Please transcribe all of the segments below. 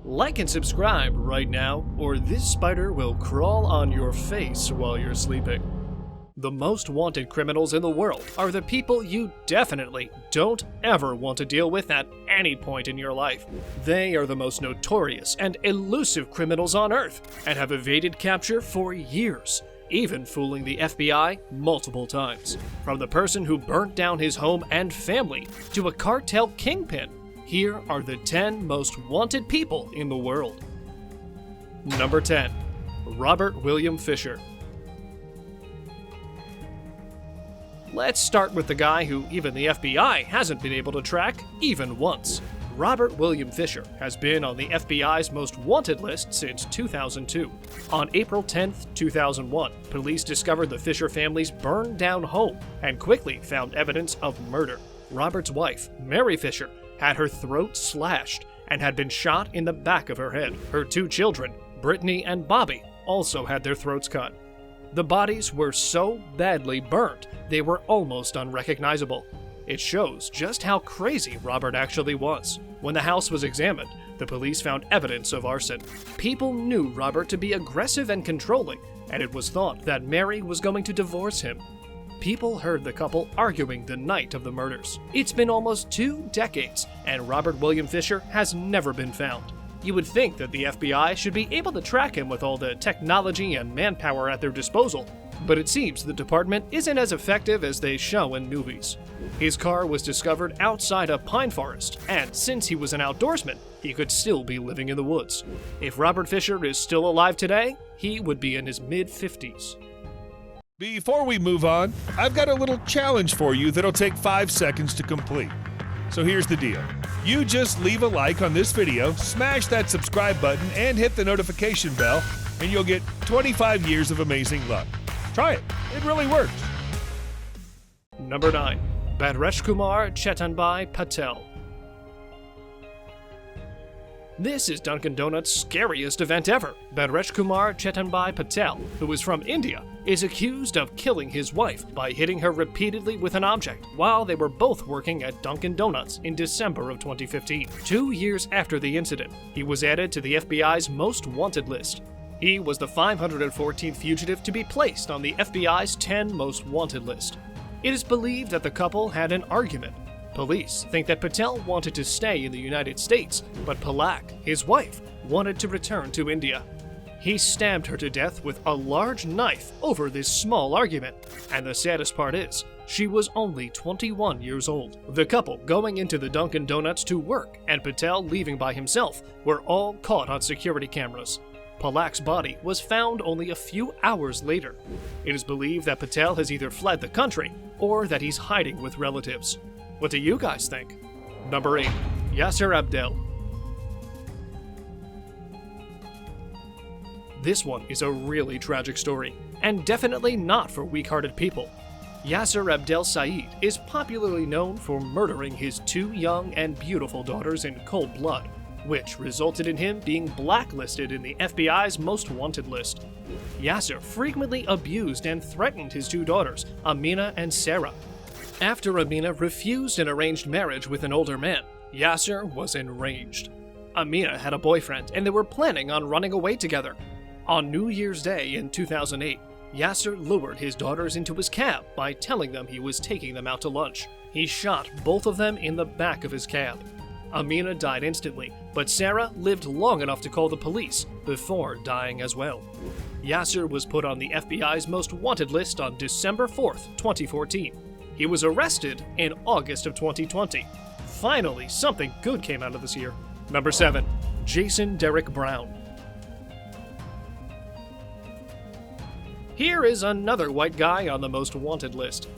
Like and subscribe right now, or this spider will crawl on your face while you're sleeping. The most wanted criminals in the world are the people you definitely don't ever want to deal with at any point in your life. They are the most notorious and elusive criminals on Earth and have evaded capture for years, even fooling the FBI multiple times. From the person who burnt down his home and family to a cartel kingpin, here are the 10 most wanted people in the world. Number 10. Robert William Fisher. Let's start with the guy who even the FBI hasn't been able to track even once. Robert William Fisher has been on the FBI's most wanted list since 2002. On April 10, 2001, police discovered the Fisher family's burned down home and quickly found evidence of murder. Robert's wife, Mary Fisher, had her throat slashed and had been shot in the back of her head. Her 2 children, Brittany and Bobby, also had their throats cut. The bodies were so badly burnt, they were almost unrecognizable. It shows just how crazy Robert actually was. When the house was examined, the police found evidence of arson. People knew Robert to be aggressive and controlling, and it was thought that Mary was going to divorce him. People heard the couple arguing the night of the murders. It's been almost 2 decades, and Robert William Fisher has never been found. You would think that the FBI should be able to track him with all the technology and manpower at their disposal, but it seems the department isn't as effective as they show in movies. His car was discovered outside a pine forest, and since he was an outdoorsman, he could still be living in the woods. If Robert Fisher is still alive today, he would be in his mid-50s. Before we move on, I've got a little challenge for you that'll take 5 seconds to complete. So here's the deal. You just leave a like on this video, smash that subscribe button, and hit the notification bell, and you'll get 25 years of amazing luck. Try it. It really works. Number 9. BHADRESHKUMAR CHETANBHAI Patel. This is Dunkin' Donuts' scariest event ever. BHADRESHKUMAR CHETANBHAI Patel, who is from India, is accused of killing his wife by hitting her repeatedly with an object while they were both working at Dunkin' Donuts in December of 2015. 2 years after the incident, he was added to the FBI's most wanted list. He was the 514th fugitive to be placed on the FBI's 10 most wanted list. It is believed that the couple had an argument. Police think that Patel wanted to stay in the United States, but Palak, his wife, wanted to return to India. He stabbed her to death with a large knife over this small argument, and the saddest part is, she was only 21 years old. The couple going into the Dunkin' Donuts to work and Patel leaving by himself were all caught on security cameras. Palak's body was found only a few hours later. It is believed that Patel has either fled the country or that he's hiding with relatives. What do you guys think? Number 8. YASER ABDEL. This one is a really tragic story, and definitely not for weak-hearted people. YASER ABDEL Saeed is popularly known for murdering his 2 young and beautiful daughters in cold blood, which resulted in him being blacklisted in the FBI's most wanted list. YASER frequently abused and threatened his 2 daughters, Amina and Sarah. After Amina refused an arranged marriage with an older man, YASER was enraged. Amina had a boyfriend and they were planning on running away together. On New Year's Day in 2008, YASER lured his daughters into his cab by telling them he was taking them out to lunch. He shot both of them in the back of his cab. Amina died instantly, but Sarah lived long enough to call the police before dying as well. YASER was put on the FBI's most wanted list on December 4th, 2014. He was arrested in August of 2020. Finally, something good came out of this year. Number 7. Jason Derek Brown. Here is another white guy on the most wanted list.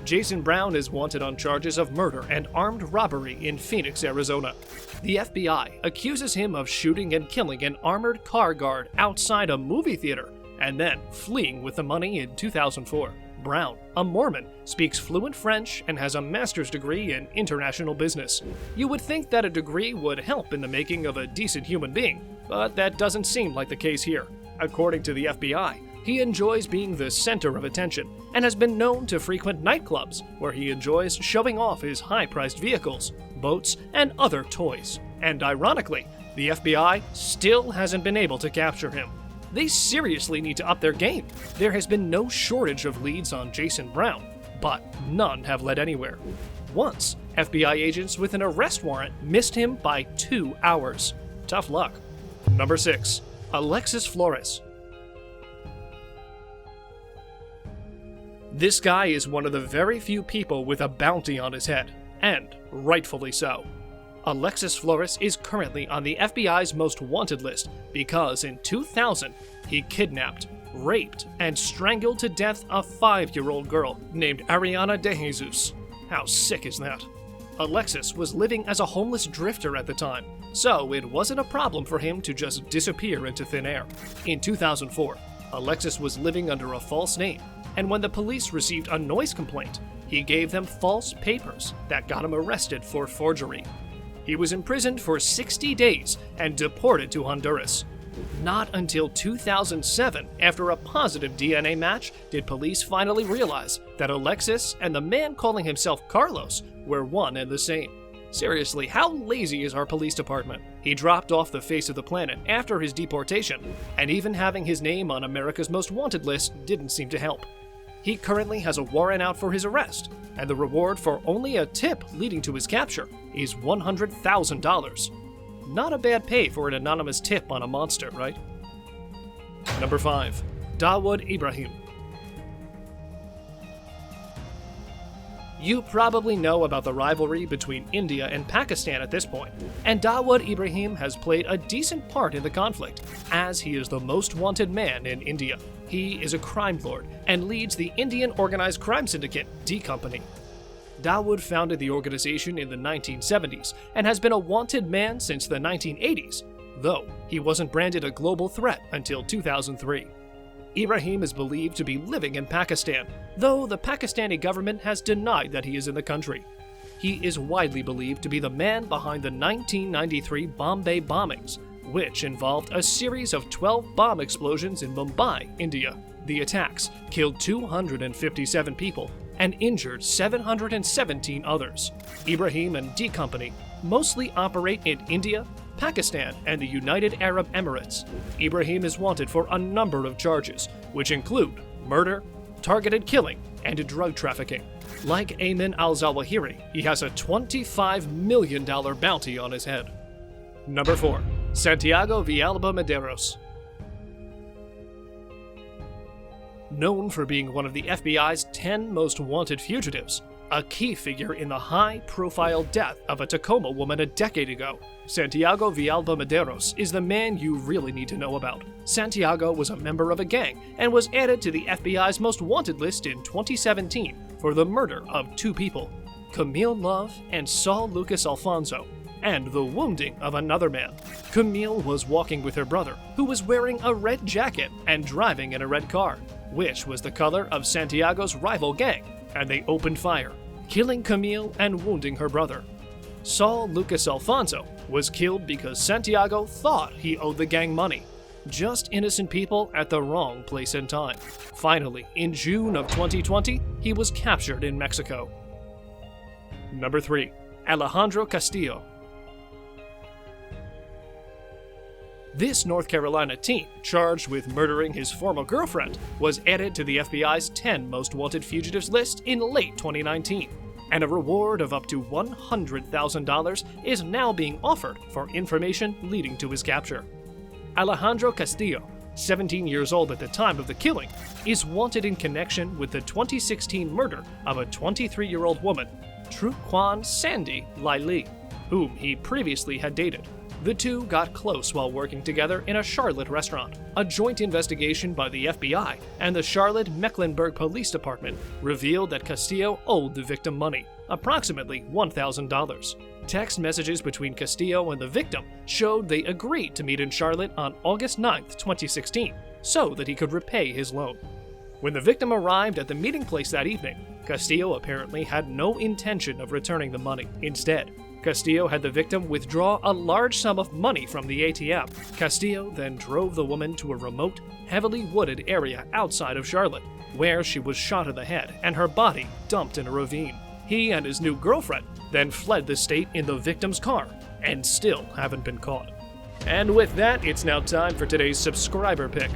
Jason Brown is wanted on charges of murder and armed robbery in Phoenix, Arizona. The FBI accuses him of shooting and killing an armored car guard outside a movie theater and then fleeing with the money in 2004. Brown, a Mormon, speaks fluent French and has a master's degree in international business. You would think that a degree would help in the making of a decent human being, but that doesn't seem like the case here. According to the FBI, he enjoys being the center of attention and has been known to frequent nightclubs where he enjoys showing off his high-priced vehicles, boats, and other toys. And ironically, The FBI still hasn't been able to capture him. They seriously need to up their game. There has been no shortage of leads on Jason Brown, but none have led anywhere. Once, FBI agents with an arrest warrant missed him by 2 hours. Tough luck. Number 6. Alexis Flores. This guy is one of the very few people with a bounty on his head, and rightfully so. Alexis Flores is currently on the FBI's most wanted list because in 2000, he kidnapped, raped, and strangled to death a 5-year-old girl named Ariana De Jesus. How sick is that? Alexis was living as a homeless drifter at the time, so it wasn't a problem for him to just disappear into thin air. In 2004, Alexis was living under a false name, and when the police received a noise complaint, he gave them false papers that got him arrested for forgery. He was imprisoned for 60 days and deported to Honduras. Not until 2007, after a positive DNA match, did police finally realize that Alexis and the man calling himself Carlos were one and the same. Seriously, how lazy is our police department? He dropped off the face of the planet after his deportation, and even having his name on America's Most Wanted list didn't seem to help. He currently has a warrant out for his arrest, and the reward for only a tip leading to his capture is $100,000. Not a bad pay for an anonymous tip on a monster, right? Number 5. DAWOOD Ibrahim. You probably know about the rivalry between India and Pakistan at this point, and Dawood Ibrahim has played a decent part in the conflict, as he is the most wanted man in India. He is a crime lord and leads the Indian organized crime syndicate, D Company. Dawood founded the organization in the 1970s and has been a wanted man since the 1980s, though he wasn't branded a global threat until 2003. Ibrahim is believed to be living in Pakistan, though the Pakistani government has denied that he is in the country. He is widely believed to be the man behind the 1993 Bombay bombings, which involved a series of 12 bomb explosions in Mumbai, India. The attacks killed 257 people and injured 717 others. Ibrahim and D Company mostly operate in India, Pakistan, and the United Arab Emirates. Ibrahim is wanted for a number of charges, which include murder, targeted killing, and drug trafficking. Like Ayman al-Zawahiri, he has a $25 million bounty on his head. Number 4. Santiago VILLALBA MEDEROS. Known for being one of the FBI's 10 most wanted fugitives, a key figure in the high-profile death of a Tacoma woman a decade ago, Santiago VILLALBA MEDEROS is the man you really need to know about. Santiago was a member of a gang and was added to the FBI's most wanted list in 2017 for the murder of 2 people, Camille Love and Saul Lucas Alfonso, and the wounding of another man. Camille was walking with her brother, who was wearing a red jacket and driving in a red car, which was the color of Santiago's rival gang, and they opened fire, killing Camille and wounding her brother. Saul Lucas Alfonso was killed because Santiago thought he owed the gang money. Just innocent people at the wrong place and time. Finally, in June of 2020, he was captured in Mexico. Number 3. Alejandro Castillo. This North Carolina teen, charged with murdering his former girlfriend, was added to the FBI's 10 most wanted fugitives list in late 2019, and a reward of up to $100,000 is now being offered for information leading to his capture. Alejandro Castillo, 17 years old at the time of the killing, is wanted in connection with the 2016 murder of a 23-year-old woman, Truquan Sandy Lily, whom he previously had dated. The two got close while working together in a Charlotte restaurant. A joint investigation by the FBI and the Charlotte-Mecklenburg Police Department revealed that Castillo owed the victim money, approximately $1,000. Text messages between Castillo and the victim showed they agreed to meet in Charlotte on August 9, 2016, so that he could repay his loan. When the victim arrived at the meeting place that evening, Castillo apparently had no intention of returning the money. Instead, Castillo had the victim withdraw a large sum of money from the ATM. Castillo then drove the woman to a remote, heavily wooded area outside of Charlotte, where she was shot in the head and her body dumped in a ravine. He and his new girlfriend then fled the state in the victim's car and still haven't been caught. And with that, it's now time for today's subscriber pick.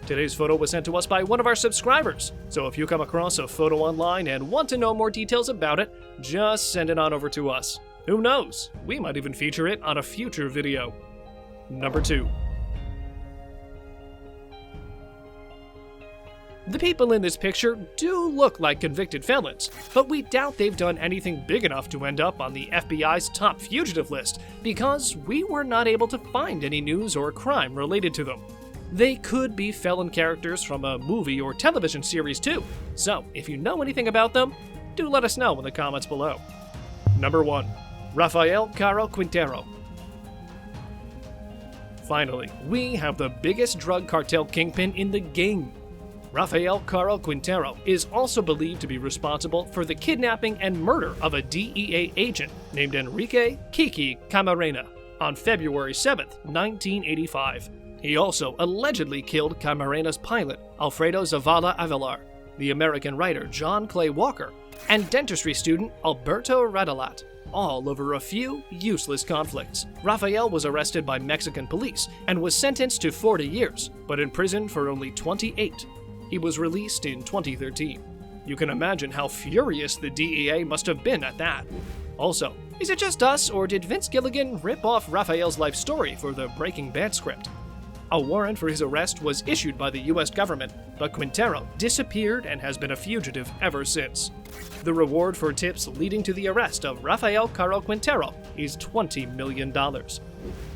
Today's photo was sent to us by one of our subscribers, so if you come across a photo online and want to know more details about it, just send it on over to us. Who knows, we might even feature it on a future video. Number 2. The people in this picture do look like convicted felons, but we doubt they've done anything big enough to end up on the FBI's top fugitive list because we were not able to find any news or crime related to them. They could be felon characters from a movie or television series too, so if you know anything about them, do let us know in the comments below. Number 1. Rafael CARO-QUINTERO. Finally, we have the biggest drug cartel kingpin in the game. Rafael CARO-QUINTERO is also believed to be responsible for the kidnapping and murder of a DEA agent named Enrique "Kiki" Camarena on February 7, 1985. He also allegedly killed Camarena's pilot, Alfredo Zavala Avelar, the American writer John Clay Walker, and dentistry student Alberto Radalat, all over a few useless conflicts. Rafael was arrested by Mexican police and was sentenced to 40 years, but imprisoned for only 28. He was released in 2013. You can imagine how furious the DEA must have been at that. Also, is it just us, or did Vince Gilligan rip off Rafael's life story for the Breaking Bad script? A warrant for his arrest was issued by the US government, but Quintero disappeared and has been a fugitive ever since. The reward for tips leading to the arrest of Rafael CARO-QUINTERO is $20 million.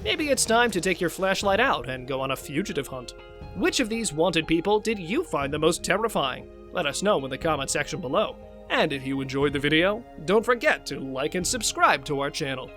Maybe it's time to take your flashlight out and go on a fugitive hunt. Which of these wanted people did you find the most terrifying? Let us know in the comment section below. And if you enjoyed the video, don't forget to like and subscribe to our channel.